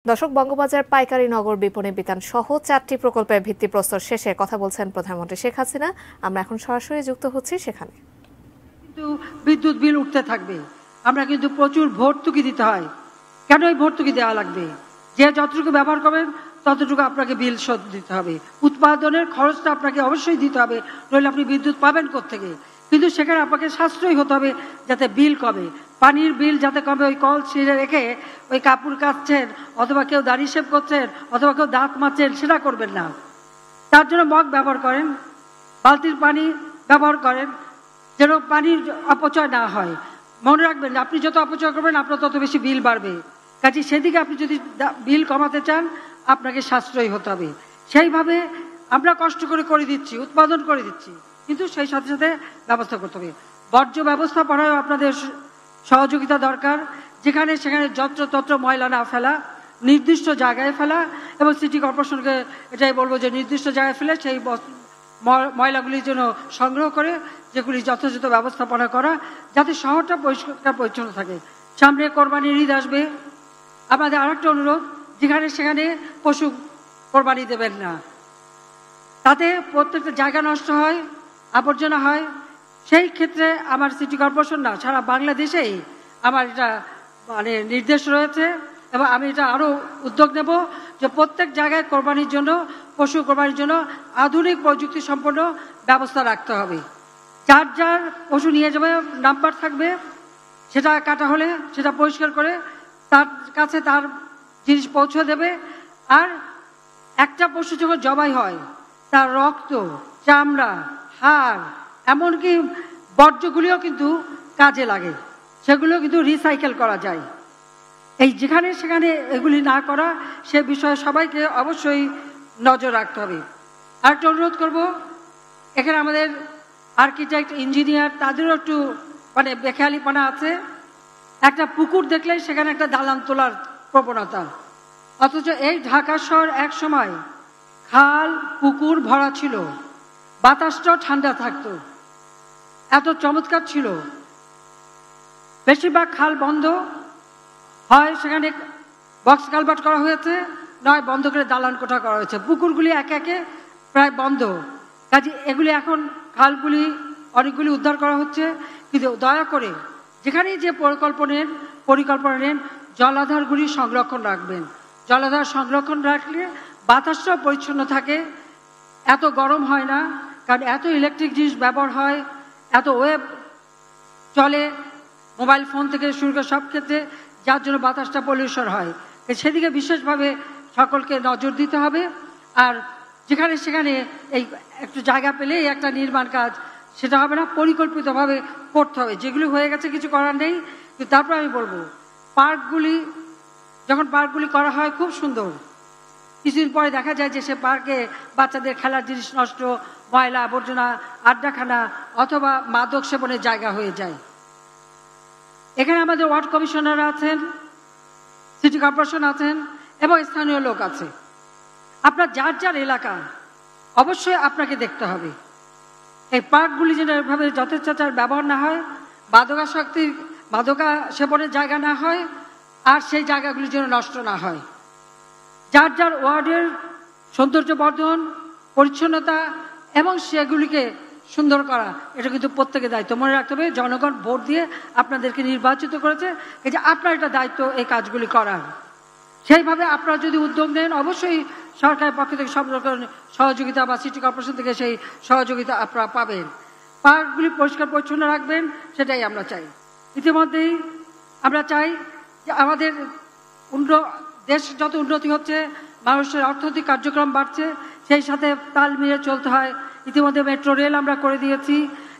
দর্শক, বঙ্গবাজার পাইকারি নগর বিপণী বিতান সহ 4টি প্রকল্পের ভিত্তিপ্রস্তর শেষে কথা বলছেন প্রধানমন্ত্রী শেখ হাসিনা। আমরা এখন সরাসরি যুক্ত হচ্ছি সেখানে। কিন্তু বিদ্যুৎ বিল উঠতে থাকবে, আমরা কিন্তু প্রচুর ভর্তুকি দিতে হয়। কেন এই ভর্তুকি দেওয়া লাগবে? যে যতটুকু ব্যবহার করবেন ততটুকু আপনাকে বিল শোধ দিতে হবে, উৎপাদনের খরচটা আপনাকে অবশ্যই দিতে হবে, নইলে আপনি বিদ্যুৎ পাবেন কোত্থেকে? কিন্তু সেখানে আপনাকে সাশ্রয়ী হতে হবে যাতে বিল কমে। পানির বিল যাতে কমে, ওই কল ছিঁড়ে রেখে ওই কাপড় কাচছেন অথবা কেউ দাড়ি শেভ করছেন অথবা কেউ দাঁত মাজছেন, সেটা করবেন না। তার জন্য মগ ব্যবহার করেন, বালতির পানি ব্যবহার করেন, যেন পানির অপচয় না হয়। মনে রাখবেন, আপনি যত অপচয় করবেন আপনার তত বেশি বিল বাড়বে। কাজে সেদিকে আপনি যদি বিল কমাতে চান আপনাকে সাশ্রয়ী হতে হবে। সেইভাবে আমরা কষ্ট করে দিচ্ছি, উৎপাদন করে দিচ্ছি, কিন্তু সেই সাথে সাথে ব্যবস্থা করতে হবে। বর্জ্য ব্যবস্থাপনায় আপনাদের সহযোগিতা দরকার। যেখানে সেখানে যত্রতত্র ময়লা না ফেলা, নির্দিষ্ট জায়গায় ফেলা, এবং সিটি কর্পোরেশনকে এটাই বলবো যে নির্দিষ্ট জায়গায় ফেলে সেই ময়লাগুলির জন্য সংগ্রহ করে যেগুলি যথাযথ ব্যবস্থাপনা করা, যাতে শহরটা পরিষ্কার পরিচ্ছন্ন থাকে। সামনে কোরবানির ঈদ আসবে, আমাদের আরেকটা অনুরোধ, যেখানে সেখানে পশু কোরবানি দেবেন না। তাতে প্রত্যেকটা জায়গা নষ্ট হয়, আবর্জনা হয়। সেই ক্ষেত্রে আমার সিটি কর্পোরেশন না, সারা বাংলাদেশেই আমার এটা নির্দেশ রয়েছে, এবং আমি এটা আরও উদ্যোগ নেব যে প্রত্যেক জায়গায় কোরবানির জন্য, পশু কোরবানির জন্য আধুনিক প্রযুক্তি সম্পন্ন ব্যবস্থা রাখতে হবে। যার যার পশু নিয়ে যাবে, নাম্বার থাকবে, সেটা কাটা হলে সেটা পরিষ্কার করে তার কাছে তার জিনিস পৌঁছে দেবে। আর একটা পশু যখন জবাই হয় তার রক্ত, চামড়া, হাড়, এমনকি বর্জ্যগুলিও কিন্তু কাজে লাগে, সেগুলো কিন্তু রিসাইকেল করা যায়। এই যেখানে সেখানে এগুলি না করা, সে বিষয়ে সবাইকে অবশ্যই নজর রাখতে হবে। আরেকটা অনুরোধ করব, এখানে আমাদের আর্কিটেক্ট, ইঞ্জিনিয়ার, তাদেরও একটু বেখেয়ালিপনা আছে। একটা পুকুর দেখলে সেখানে একটা দালান তোলার প্রবণতা, অথচ এই ঢাকা শহর এক সময় খাল পুকুর ভরা ছিল, বাতাসটাও ঠান্ডা থাকতো, এত চমৎকার ছিল। বেশিরভাগ খাল বন্ধ হয়, সেখানে বক্স কালভার্ট করা হয়েছে, নয় বন্ধ করে দালান কোঠা করা হয়েছে। পুকুরগুলি একে একে প্রায় বন্ধ। কাজে এগুলি এখন খালগুলি অনেকগুলি উদ্ধার করা হচ্ছে। কিন্তু দয়া করে যেখানেই যে পরিকল্পনা নেন, জলাধারগুলি সংরক্ষণ রাখবেন। জলাধার সংরক্ষণ রাখলে বাতাসটাও পরিচ্ছন্ন থাকে, এত গরম হয় না, কারণ এত ইলেকট্রিক জিনিস ব্যবহার হয়, এত ওয়েব চলে, মোবাইল ফোন থেকে শুরু করে সব ক্ষেত্রে, যার জন্য বাতাসটা পলিউশন হয়। সেদিকে বিশেষভাবে সকলকে নজর দিতে হবে। আর যেখানে সেখানে এই একটু জায়গা পেলেই একটা নির্মাণ কাজ, সেটা হবে না, পরিকল্পিতভাবে করতে হবে। যেগুলি হয়ে গেছে কিছু করার নেই। কিন্তু তারপর আমি বলবো, পার্কগুলি করা হয় খুব সুন্দর, কিছুদিন পরে দেখা যায় যে সে পার্কে বাচ্চাদের খেলার জিনিস নষ্ট, ময়লা আবর্জনা, আড্ডাখানা অথবা মাদক সেবনের জায়গা হয়ে যায়। এখানে আমাদের ওয়ার্ড কমিশনার আছেন, সিটি কর্পোরেশন আছেন, এবং স্থানীয় লোক আছে। আপনার যার যার এলাকা অবশ্যই আপনাকে দেখতে হবে এই পার্কগুলি যেন এভাবে যথেচ্ছাচার ব্যবহার না হয়, মাদকা সেবনের জায়গা না হয়, আর সেই জায়গাগুলি যেন নষ্ট না হয়। যার যার ওয়ার্ডের সৌন্দর্য বর্ধন, পরিচ্ছন্নতা এবং সেগুলিকে সুন্দর করা, এটা কিন্তু প্রত্যেকের দায়িত্ব। মনে রাখতে হবে, জনগণ ভোট দিয়ে আপনাদেরকে নির্বাচিত করেছে, এই যে আপনার একটা দায়িত্ব এই কাজগুলি করার। সেইভাবে আপনারা যদি উদ্যোগ নেন, অবশ্যই সরকারের পক্ষ থেকে সব রকম সহযোগিতা বা সিটি কর্পোরেশন থেকে সেই সহযোগিতা আপনারা পাবেন। পার্কগুলি পরিষ্কার পরিচ্ছন্ন রাখবেন, সেটাই আমরা চাই। ইতিমধ্যেই আমরা চাই যে আমাদের দেশ যত উন্নতি হচ্ছে, মানুষের অর্থনৈতিক কার্যক্রম বাড়ছে, সেই সাথে তাল মিলিয়ে চলতে হয়। ইতিমধ্যে মেট্রো রেল আমরা করে দিয়েছি,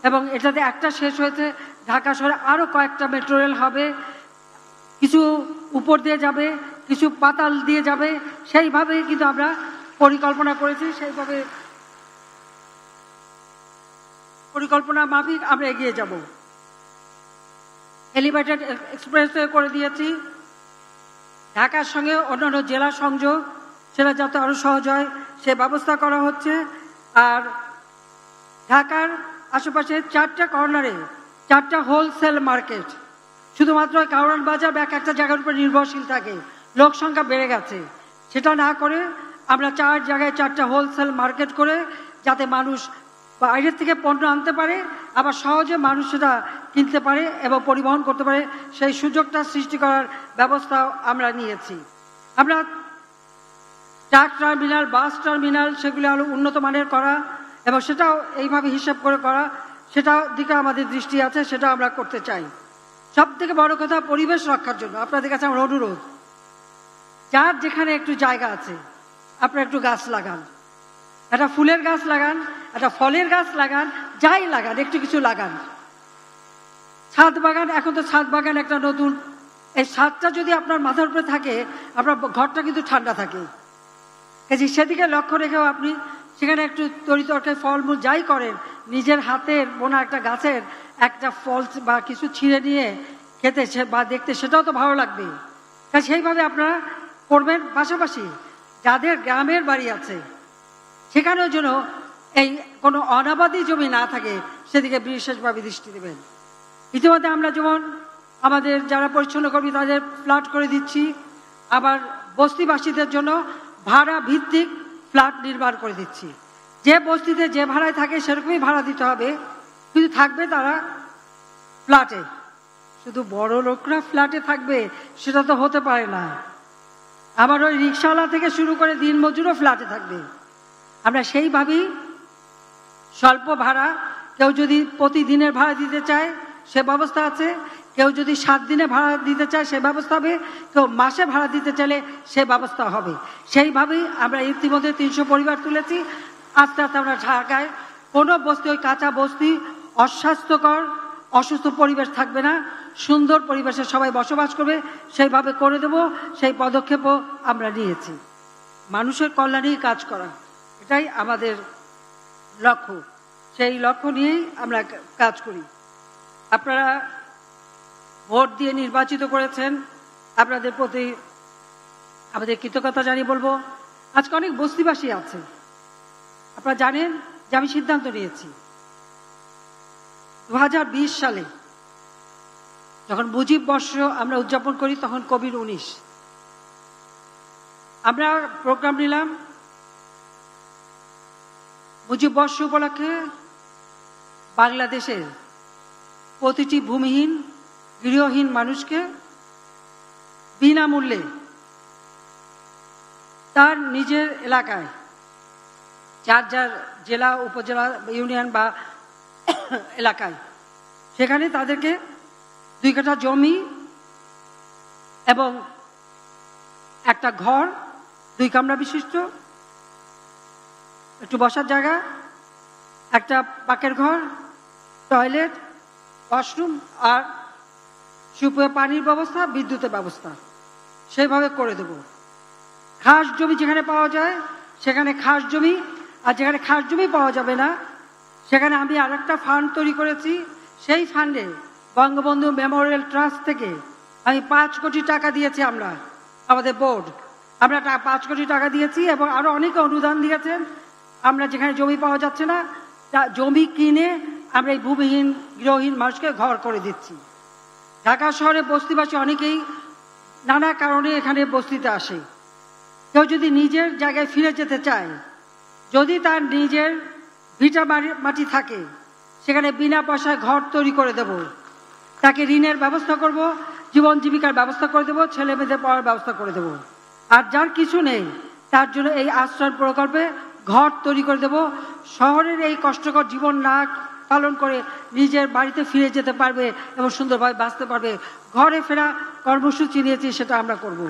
এবং এটাতে একটা শেষ হয়েছে। ঢাকা শহরে আরও কয়েকটা মেট্রো রেল হবে, কিছু উপর দিয়ে যাবে, কিছু পাতাল দিয়ে যাবে। সেইভাবে কিন্তু আমরা পরিকল্পনা করেছি, সেইভাবে পরিকল্পনা মাফিক আমরা এগিয়ে যাব। এলিভেটেড এক্সপ্রেসওয়ে করে দিয়েছি, ঢাকার সঙ্গে অন্যান্য জেলা সংযোগ, সেটা যাতে আরো সহজ হয় সে ব্যবস্থা করা হচ্ছে। আর ঢাকার আশেপাশে 4টা কর্নারে 4টা হোলসেল মার্কেট, শুধুমাত্র কারওয়ান বাজার বা একটা জায়গার উপর নির্ভরশীল থাকে, লোক সংখ্যা বেড়ে গেছে, সেটা না করে আমরা 4 জায়গায় 4টা হোলসেল মার্কেট করে যাতে মানুষ বাইরের থেকে পণ্য আনতে পারে, আবার সহজে মানুষ সেটা কিনতে পারে এবং পরিবহন করতে পারে, সেই সুযোগটা সৃষ্টি করার ব্যবস্থা আমরা নিয়েছি। আমরা ট্রাক টার্মিনাল, বাস টার্মিনাল সেগুলো আরো উন্নত মানের করা এবং সেটাও এইভাবে হিসাব করে করা, সেটার দিকে আমাদের দৃষ্টি আছে, সেটা আমরা করতে চাই। সব থেকে বড় কথা, পরিবেশ রক্ষার জন্য আপনাদের কাছে আমার অনুরোধ, যার যেখানে একটু জায়গা আছে আপনারা একটু গাছ লাগান, একটা ফুলের গাছ লাগান, একটা ফলের গাছ লাগান, যাই লাগান একটু কিছু লাগান। ছাদ বাগান, এখন তো ছাদ বাগান একটা নতুন, এই ছাদটা যদি আপনার মাথার উপরে থাকে আপনার ঘরটা কিন্তু ঠান্ডা থাকে, কাজে সেদিকে লক্ষ্য রেখেও আপনি সেখানে একটু তরি তরকারি ফলমূল যাই করেন, নিজের হাতের বোনা একটা গাছের একটা ফল বা কিছু ছিঁড়ে নিয়ে খেতে বা দেখতে সেটাও তো ভালো লাগবে। তাই সেইভাবে আপনারা করবেন। পাশাপাশি যাদের গ্রামের বাড়ি আছে সেখানেও যেন এই কোনো অনাবাদি জমি না থাকে সেদিকে বিশেষভাবে দৃষ্টি দেবেন। ইতিমধ্যে আমরা যেমন আমাদের যারা পরিচ্ছন্ন কর্মী তাদের ফ্ল্যাট করে দিচ্ছি, আবার বস্তিবাসীদের জন্য ভাড়া ভিত্তিক ফ্ল্যাট নির্মাণ করে দিচ্ছি। যে বস্তিতে যে ভাড়ায় থাকে সেরকমই ভাড়া দিতে হবে, কিন্তু থাকবে তারা ফ্ল্যাটে। শুধু বড় লোকরা ফ্ল্যাটে থাকবে সেটা তো হতে পারে না, আবার ওই রিক্সাওয়ালা থেকে শুরু করে দিনমজুরও ফ্ল্যাটে থাকবে। আমরা সেইভাবেই স্বল্প ভাড়া, কেউ যদি প্রতিদিনের ভাড়া দিতে চায় সে ব্যবস্থা আছে, কেউ যদি 7 দিনে ভাড়া দিতে চায় সে ব্যবস্থা হবে, কেউ মাসে ভাড়া দিতে চাইলে সে ব্যবস্থা হবে। সেইভাবেই আমরা ইতিমধ্যে 300 পরিবার তুলেছি। আস্তে আস্তে আমরা ঢাকায় কোনো বস্তি, ওই কাঁচা বস্তি, অস্বাস্থ্যকর অসুস্থ পরিবেশ থাকবে না, সুন্দর পরিবেশে সবাই বসবাস করবে, সেইভাবে করে দেব। সেই পদক্ষেপও আমরা নিয়েছি। মানুষের কল্যাণেই কাজ করা, এটাই আমাদের লক্ষ্য, সেই লক্ষ্য নিয়েই আমরা কাজ করি। আপনারা ভোট দিয়ে নির্বাচিত করেছেন, আপনাদের প্রতি আমাদের কৃতজ্ঞতা জানিয়ে বলবো, আজকে অনেক বস্তিবাসী আছে। আপনারা জানেন যে আমি সিদ্ধান্ত নিয়েছি 2020 সালে যখন মুজিব বর্ষ আমরা উদযাপন করি, তখন কোভিড 19, আমরা প্রোগ্রাম নিলাম মুজিব বর্ষ উপলক্ষে বাংলাদেশের প্রতিটি ভূমিহীন গৃহহীন মানুষকে বিনামূল্যে তার নিজের এলাকায়, যার যার জেলা, উপজেলা, ইউনিয়ন বা এলাকায়, সেখানে তাদেরকে 2 কাঠা জমি এবং একটা ঘর, 2 কামরা বিশিষ্ট, একটু বসার জায়গা, একটা পাকের ঘর, টয়লেট, ওয়াশরুম আর সুপেয় পানির ব্যবস্থা, বিদ্যুতের ব্যবস্থা সেইভাবে করে দেব। খাস জমি যেখানে পাওয়া যায় সেখানে খাস জমি, আর যেখানে খাস জমি পাওয়া যাবে না সেখানে আমি আরেকটা ফান্ড তৈরি করেছি। সেই ফান্ডে বঙ্গবন্ধু মেমোরিয়াল ট্রাস্ট থেকে আমি 5 কোটি টাকা দিয়েছি। আমরা আমাদের বোর্ড আমরা 5 কোটি টাকা দিয়েছি এবং আরো অনেকে অনুদান দিয়েছেন। আমরা যেখানে জমি পাওয়া যাচ্ছে না জমি কিনে আমরা এই ভূমিহীন গৃহহীন মানুষকে ঘর করে দিচ্ছি। ঢাকা শহরে বস্তিবাসী অনেকেই নানা কারণে এখানে বস্তিতে আসে। কেউ যদি নিজের জায়গায় ফিরে যেতে চায়, যদি তার নিজের ভিটা মাটি থাকে, সেখানে বিনা পয়সায় ঘর তৈরি করে দেব, তাকে ঋণের ব্যবস্থা করব, জীবন জীবিকার ব্যবস্থা করে দেব, ছেলে মেয়েদের পড়ার ব্যবস্থা করে দেব। আর যার কিছু নেই তার জন্য এই আশ্রয় প্রকল্পে ঘর তৈরি করে দেব। শহরের এই কষ্টকর জীবন না পালন করে নিজের বাড়িতে ফিরে যেতে পারবে এবং সুন্দরভাবে বাঁচতে পারবে। ঘরে ফেরা কর্মসূচি নিয়েছি, সেটা আমরা করব।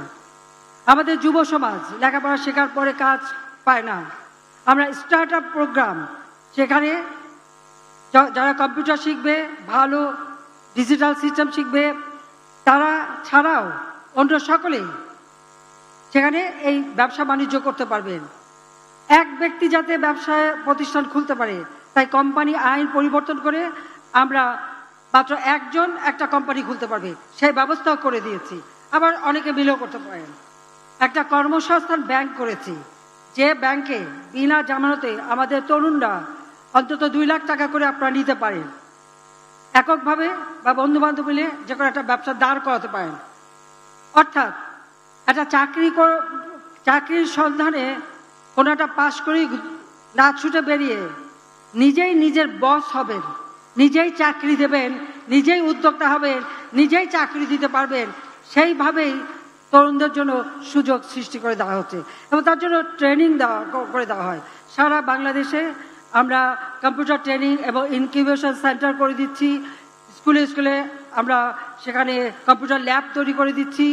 আমাদের যুব সমাজ লেখাপড়া শেখার পরে কাজ পায় না, আমরা স্টার্ট আপ প্রোগ্রাম, সেখানে যারা কম্পিউটার শিখবে, ভালো ডিজিটাল সিস্টেম শিখবে, তারা ছাড়াও অন্য সকলেই সেখানে এই ব্যবসা বাণিজ্য করতে পারবেন। এক ব্যক্তি যাতে ব্যবসায় প্রতিষ্ঠান খুলতে পারে, তাই কোম্পানি আইন পরিবর্তন করে আমরা মাত্র একজন একটা কোম্পানি খুলতে পারবে সেই ব্যবস্থাও করে দিয়েছি। আবার অনেকে মিলেও করতে পারেন। একটা কর্মসংস্থান ব্যাংক করেছি, যে ব্যাংকে বিনা জামানতে আমাদের তরুণরা অন্তত 2 লাখ টাকা করে আপনারা নিতে পারেন, এককভাবে বা বন্ধু বান্ধব মিলে যে কোনো একটা ব্যবসা দাঁড় করাতে পারেন। অর্থাৎ একটা চাকরির সন্ধানে কোনো একটা পাশ করেই না ছুটে বেরিয়ে নিজেই নিজের বস হবেন, নিজেই চাকরি দেবেন, নিজেই উদ্যোক্তা হবেন, নিজেই চাকরি দিতে পারবেন, সেইভাবেই তরুণদের জন্য সুযোগ সৃষ্টি করে দেওয়া হচ্ছে এবং তার জন্য ট্রেনিং করে দেওয়া হয়। সারা বাংলাদেশে আমরা কম্পিউটার ট্রেনিং এবং ইনকিউবেশন সেন্টার করে দিচ্ছি। স্কুলে স্কুলে আমরা সেখানে কম্পিউটার ল্যাব তৈরি করে দিচ্ছি।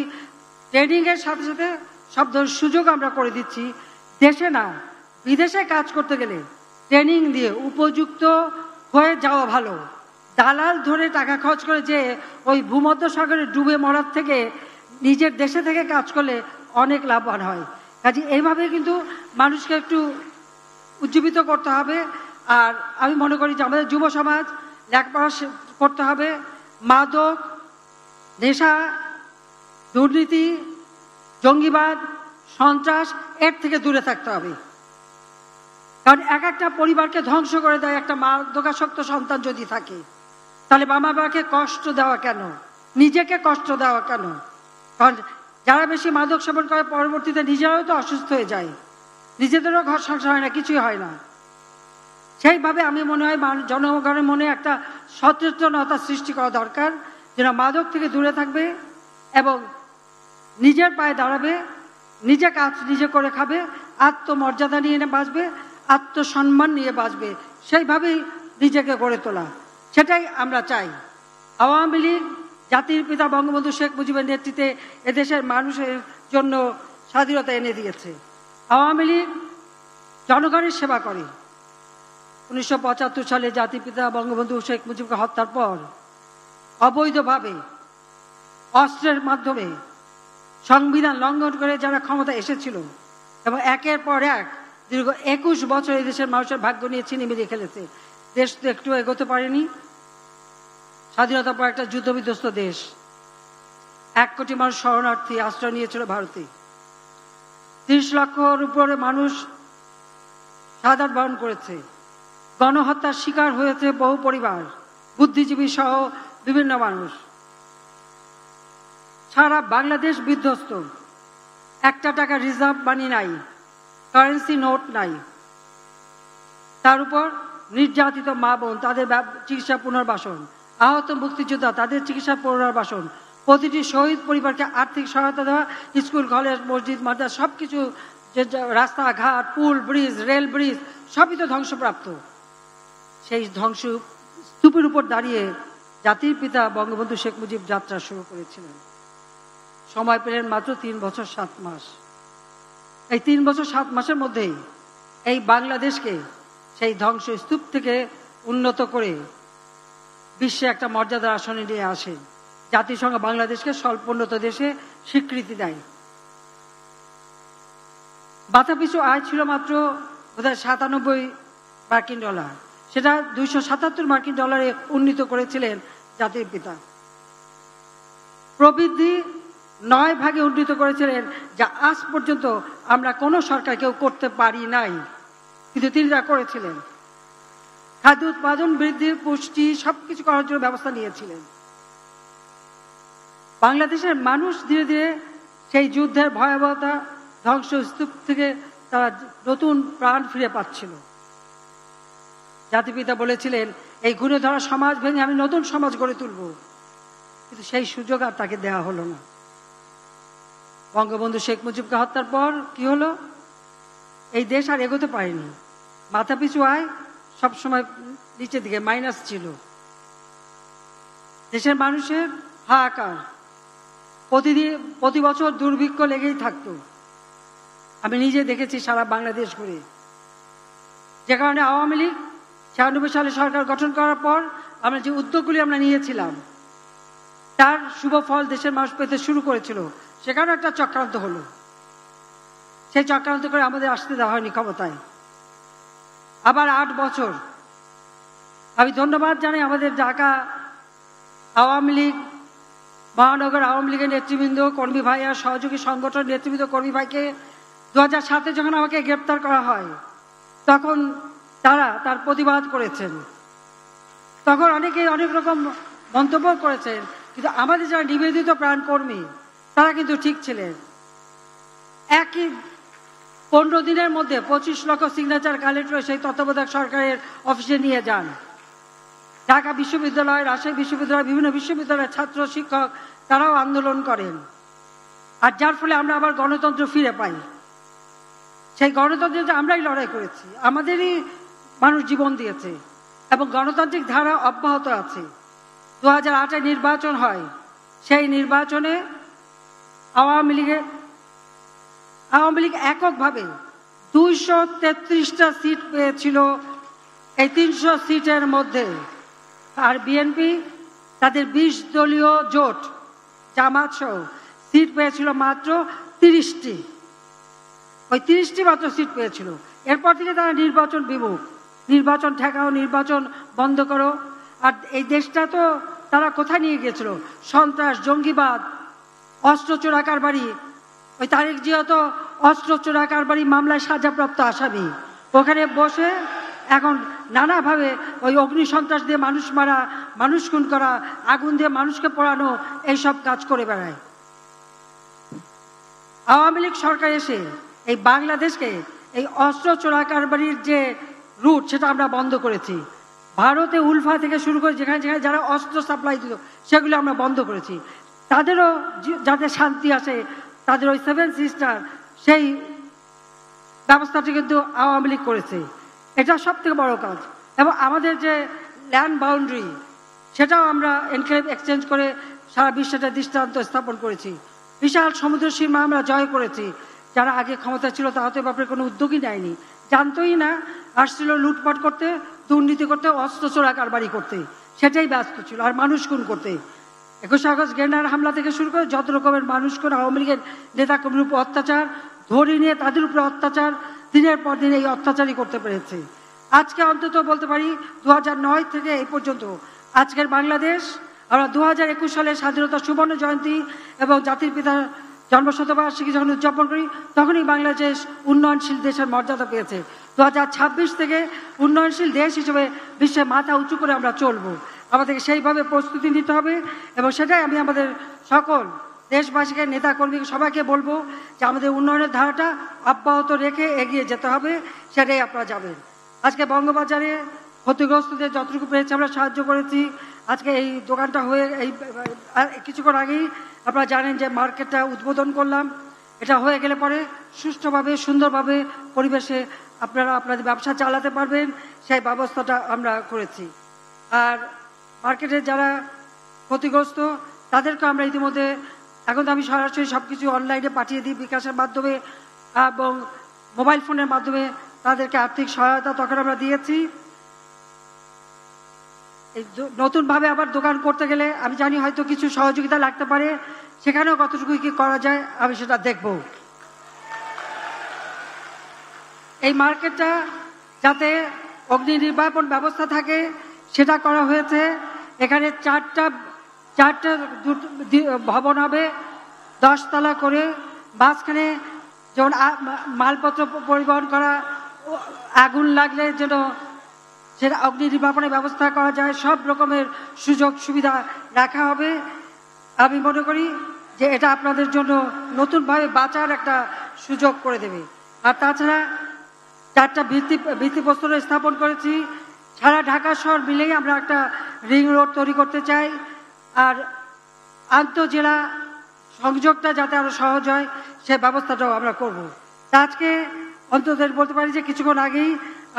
ট্রেনিংয়ের সাথে সাথে সব ধরনের সুযোগ আমরা করে দিচ্ছি। দেশে না, বিদেশে কাজ করতে গেলে ট্রেনিং দিয়ে উপযুক্ত হয়ে যাওয়া ভালো। দালাল ধরে টাকা খরচ করে যে ওই ভূমধ্যসাগরে ডুবে মরার থেকে নিজের দেশে থেকে কাজ করলে অনেক লাভবান হয়। কাজে এইভাবে কিন্তু মানুষকে একটু উজ্জীবিত করতে হবে। আর আমি মনে করি যে আমাদের যুব সমাজ লেখাপড়া করতে হবে, মাদক, নেশা, দুর্নীতি, জঙ্গিবাদ, সন্ত্রাস এর থেকে দূরে থাকতে হবে। কারণ এক একটা পরিবারকে ধ্বংস করে দেয় একটা মাদকাসক্ত সন্তান যদি থাকে, তাহলে বাবা মাকে কষ্ট দেওয়া কেন, নিজেকে কষ্ট দেওয়া কেন? কারণ যারা বেশি মাদক সেবন করে পরবর্তীতে নিজেরাও তো অসুস্থ হয়ে যায়, নিজেদেরও ঘর সংসার হয় না, কিছুই হয় না। সেইভাবে আমি মনে হয় জনগণের মনে একটা সচেতনতা সৃষ্টি করা দরকার, যেন মাদক থেকে দূরে থাকবে এবং নিজের পায়ে দাঁড়াবে, নিজে কাজ নিজে করে খাবে, আত্মমর্যাদা নিয়ে বাঁচবে, আত্মসম্মান নিয়ে বাঁচবে, সেইভাবেই নিজেকে গড়ে তোলা, সেটাই আমরা চাই। আওয়ামী লীগ জাতির পিতা বঙ্গবন্ধু শেখ মুজিবের নেতৃত্বে এদেশের মানুষের জন্য স্বাধীনতা এনে দিয়েছে। আওয়ামী লীগ জনগণের সেবা করে। 1975 সালে জাতির পিতা বঙ্গবন্ধু শেখ মুজিবকে হত্যার পর অবৈধভাবে অস্ত্রের মাধ্যমে সংবিধান লঙ্ঘন করে যারা ক্ষমতা এসেছিল এবং একের পর এক দীর্ঘ 21 বছর এই দেশের মানুষের ভাগ্য নিয়ে ছিনিমিনি খেলেছে। দেশ তো একটু এগোতে পারেনি। স্বাধীনতার পর একটা যুদ্ধ বিধ্বস্ত দেশ, 1 কোটি মানুষ শরণার্থী আশ্রয় নিয়েছিল ভারতে। 30 লক্ষর উপরে মানুষ শাহাদাত বরণ করেছে। গণহত্যার শিকার হয়েছে বহু পরিবার, বুদ্ধিজীবী সহ বিভিন্ন মানুষ। সারা বাংলাদেশ বিধ্বস্ত। 1 টাকা রিজার্ভ মানি নাই, কারেন্সি নোট নাই। তার উপর নির্যাতিত মা বোন, তাদের চিকিৎসা পুনর্বাসন, আহত মুক্তিযোদ্ধা, তাদের চিকিৎসা পুনর্বাসন, প্রতিটি শহীদ পরিবারকে আর্থিক সহায়তা দেওয়া, স্কুল, কলেজ, মসজিদ, মাদ্রাসা সবকিছু, রাস্তাঘাট, পুল, ব্রিজ, রেল ব্রিজ সবই তো ধ্বংসপ্রাপ্ত। সেই ধ্বংস স্তূপের উপর দাঁড়িয়ে জাতির পিতা বঙ্গবন্ধু শেখ মুজিব যাত্রা শুরু করেছিলেন। সময় পেলেন মাত্র 3 বছর 7 মাস। এই 3 বছর 7 মাসের মধ্যেই এই বাংলাদেশকে সেই ধ্বংস স্তূপ থেকে উন্নত করে বিশ্বে একটা মর্যাদার আসনে নিয়ে আসে। জাতিসংঘ বাংলাদেশকে স্বল্পোন্নত দেশে স্বীকৃতি দেয়। মাথাপিছু আয় ছিল মাত্র বোধহয় $97 সেটা $277 উন্নীত করেছিলেন জাতির পিতা। প্রবৃদ্ধি 9 ভাগে উন্নীত করেছিলেন, যা আজ পর্যন্ত আমরা কোনো সরকার কেউ করতে পারি নাই, কিন্তু তিনি তা করেছিলেন। খাদ্য উৎপাদন বৃদ্ধি, পুষ্টি সবকিছু করার জন্য ব্যবস্থা নিয়েছিলেন। বাংলাদেশের মানুষ ধীরে ধীরে সেই যুদ্ধের ভয়াবহতা, ধ্বংসস্তূপ থেকে তারা নতুন প্রাণ ফিরে পাচ্ছিল। জাতিপিতা বলেছিলেন, এই ঘুরে ধরা সমাজ ভেঙে আমি নতুন সমাজ গড়ে তুলব, কিন্তু সেই সুযোগ আর তাকে দেওয়া হলো না। বঙ্গবন্ধু শেখ মুজিবকে হত্যার পর কি হলো? এই দেশ আর এগোতে পারেনি। মাথাপিছু আয় সবসময় নিচের দিকে মাইনাস ছিল। দেশের মানুষের হাহাকার, প্রতি বছর দুর্ভিক্ষ লেগেই থাকতো। আমি নিজে দেখেছি সারা বাংলাদেশ ঘুরে। যে কারণে আওয়ামী লীগ 96 সালে সরকার গঠন করার পর আমরা যে উদ্যোগগুলি আমরা নিয়েছিলাম, তার শুভ ফল দেশের মানুষ পেতে শুরু করেছিল। সেখানে একটা চক্রান্ত হলো। সেই চক্রান্ত করে আমাদের আসতে দেওয়া হয়নি ক্ষমতায়। আবার 8 বছর। আমি ধন্যবাদ জানাই আমাদের ঢাকা আওয়ামী লীগ, মহানগর আওয়ামী লীগের নেতৃবৃন্দ, কর্মী ভাইয়া, সহযোগী সংগঠন নেতৃবৃন্দ, কর্মী ভাইকে 2007-এ যখন আমাকে গ্রেপ্তার করা হয়, তখন তারা তার প্রতিবাদ করেছেন। তখন অনেকে অনেক রকম মন্তব্য করেছেন, কিন্তু আমাদের যারা নিবেদিত প্রাণ কর্মী তারা কিন্তু ঠিক ছিলেন। একই 15 দিনের মধ্যে 25 লক্ষ সিগনেচার কালেক্ট করে সেই তত্ত্বাবধায়ক সরকারের অফিসে নিয়ে যান। ঢাকা বিশ্ববিদ্যালয়, রাজশাহী বিশ্ববিদ্যালয়, বিভিন্ন বিশ্ববিদ্যালয়ের ছাত্র শিক্ষক তারাও আন্দোলন করেন, আর যার ফলে আমরা আবার গণতন্ত্র ফিরে পাই। সেই গণতন্ত্রে আমরাই লড়াই করেছি, আমাদেরই মানুষ জীবন দিয়েছে এবং গণতান্ত্রিক ধারা অব্যাহত আছে। 2008-এ নির্বাচন হয়, সেই নির্বাচনে আওয়ামী লীগ এককভাবে 233টা সিট পেয়েছিল এই 300 সিটের মধ্যে, আর বিএনপি তাদের 20 দলীয় জোট জামাত সহ সিট পেয়েছিল মাত্র 30টি। ওই 30টি মাত্র সিট পেয়েছিল। এরপর থেকে তারা নির্বাচন বিমুখ, নির্বাচন ঠেকাও, নির্বাচন বন্ধ করো। আর এই দেশটা তো তারা কোথায় নিয়ে গেছিল? সন্ত্রাস, জঙ্গিবাদ, অস্ত্র চোরা কারবারি। ওই তারেক জিয়া তো অস্ত্র চোরা কারবারি মামলায় সাজাপ্রাপ্ত আসামি, ওখানে বসে এখন নানাভাবে ওই অগ্নি সন্ত্রাস দিয়ে মানুষ মারা, মানুষ খুন করা, আগুন দিয়ে মানুষকে পোড়ানো, এইসব কাজ করে বেড়ায়। আওয়ামী লীগ সরকার এসে এই বাংলাদেশকে এই অস্ত্র চোরা কারবারির যে রুট সেটা আমরা বন্ধ করেছি। ভারতে উলফা থেকে শুরু করে যেখানে যেখানে যারা অস্ত্র সাপ্লাই দিত সেগুলো আমরা বন্ধ করেছি। তাদেরও যাতে শান্তি আসে, তাদের ওই 7 সিস্টার সেই ব্যবস্থাটি কিন্তু আওয়ামী লীগ করেছে। এটা সব থেকে বড় কাজ। এবং আমাদের যে ল্যান্ড বাউন্ডারি সেটাও আমরা এনক্লেভ এক্সচেঞ্জ করে সারা বিশ্বের দৃষ্টান্ত স্থাপন করেছি। বিশাল সমুদ্র সীমা আমরা জয় করেছি। যারা আগে ক্ষমতা ছিল তারা তো ব্যাপারে কোনো উদ্যোগই নেয়নি, জানতোই না, আসছিল লুটপাট করতে, দুর্নীতি করতে, অস্ত্র চোরা কারবারি করতে, সেটাই ব্যস্ত ছিল, আর মানুষ খুন করতে। 21 আগস্ট গ্রেনেড হামলা থেকে শুরু করে যত রকমের মানুষ খুন, আওয়ামী লীগের নেতাকর্মীর উপর অত্যাচার, ধরে নিয়ে তাদের উপরে অত্যাচার, দিনের পর দিন এই অত্যাচারই করতে পেরেছে। আজকে অন্তত বলতে পারি 2009 থেকে এই পর্যন্ত আজকের বাংলাদেশ, আমরা 2021 সালের স্বাধীনতা সুবর্ণ জয়ন্তী এবং জাতির পিতার জন্মশতবার্ষিকী যখন উদযাপন করি, তখনই বাংলাদেশ উন্নয়নশীল দেশের মর্যাদা পেয়েছে। 2026 থেকে উন্নয়নশীল দেশ হিসেবে বিশ্বে মাথা উঁচু করে আমরা চলবো। আমাদেরকে সেইভাবে প্রস্তুতি নিতে হবে এবং সেটাই আমি আমাদের সকল দেশবাসীকে, নেতা কর্মী সবাইকে বলবো যে আমাদের উন্নয়নের ধারাটা অব্যাহত রেখে এগিয়ে যেতে হবে, সেটাই আপনারা যাবেন। আজকে বঙ্গবাজারে ক্ষতিগ্রস্তদের যতটুকু পেরেছি আমরা সাহায্য করেছি। আজকে এই দোকানটা হয়ে এই কিছুক্ষণ আগেই আপনারা জানেন যে মার্কেটটা উদ্বোধন করলাম। এটা হয়ে গেলে পরে সুষ্ঠুভাবে, সুন্দরভাবে পরিবেশে আপনারা আপনাদের ব্যবসা চালাতে পারবেন, সেই ব্যবস্থাটা আমরা করেছি। আর মার্কেটে যারা ক্ষতিগ্রস্ত তাদেরকে আমরা ইতিমধ্যে, এখন তো আমি সরাসরি সবকিছু অনলাইনে পাঠিয়ে দিই বিকাশের মাধ্যমে এবং মোবাইল ফোনের মাধ্যমে, তাদেরকে আর্থিক সহায়তা তখন আমরা দিয়েছি। এই নতুনভাবে আবার দোকান করতে গেলে আমি জানি হয়তো কিছু সহযোগিতা লাগতে পারে, সেখানেও কতটুকু কি করা যায় আমি সেটা দেখব। এই মার্কেটটা যাতে অগ্নি নির্বাপন ব্যবস্থা থাকে সেটা করা হয়েছে। এখানে চারটা ভবন হবে, 10 তলা করে। মাঝখানে যেমন মালপত্র পরিবহন করা, আগুন লাগলে যেন সেটা অগ্নি নির্বাপনের ব্যবস্থা করা যায়, সব রকমের সুযোগ সুবিধা রাখা হবে। আমি মনে করি যে এটা আপনাদের জন্য নতুনভাবে বাঁচার একটা সুযোগ করে দেবে। আর তাছাড়া 4টা ভিত্তিপ্রস্তর স্থাপন করেছি। সারা ঢাকা শহর মিলেই আমরা একটা রিং রোড তৈরি করতে চাই, আর আন্তঃজেলা সংযোগটা যাতে আরো সহজ হয় সে ব্যবস্থাটাও আমরা করব। আজকে অন্তত বলতে পারি যে কিছুক্ষণ আগেই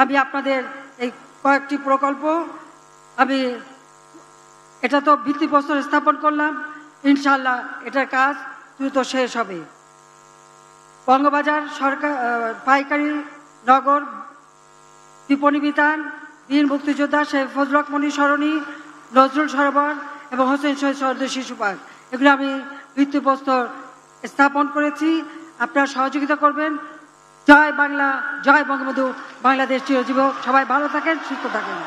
আমি আপনাদের এই কয়েকটি প্রকল্প, আমি এটা তো ভিত্তিপ্রস্তর স্থাপন করলাম, ইনশাআল্লাহ এটার কাজ দ্রুত শেষ হবে। বঙ্গবাজার সরকার পাইকারি নগর বিপণী বিতান, বীর মুক্তিযোদ্ধা শেখ ফজলুল হক মনি সরণি, নজরুল সরোবর এবং হোসেন শহীদ সরোবর শিশু পার্ক, এগুলো আমি ভিত্তিপ্রস্তর স্থাপন করেছি। আপনারা সহযোগিতা করবেন। জয় বাংলা, জয় বঙ্গবন্ধু, বাংলাদেশ চিরজীবন। সবাই ভালো থাকেন, সুস্থ থাকেন।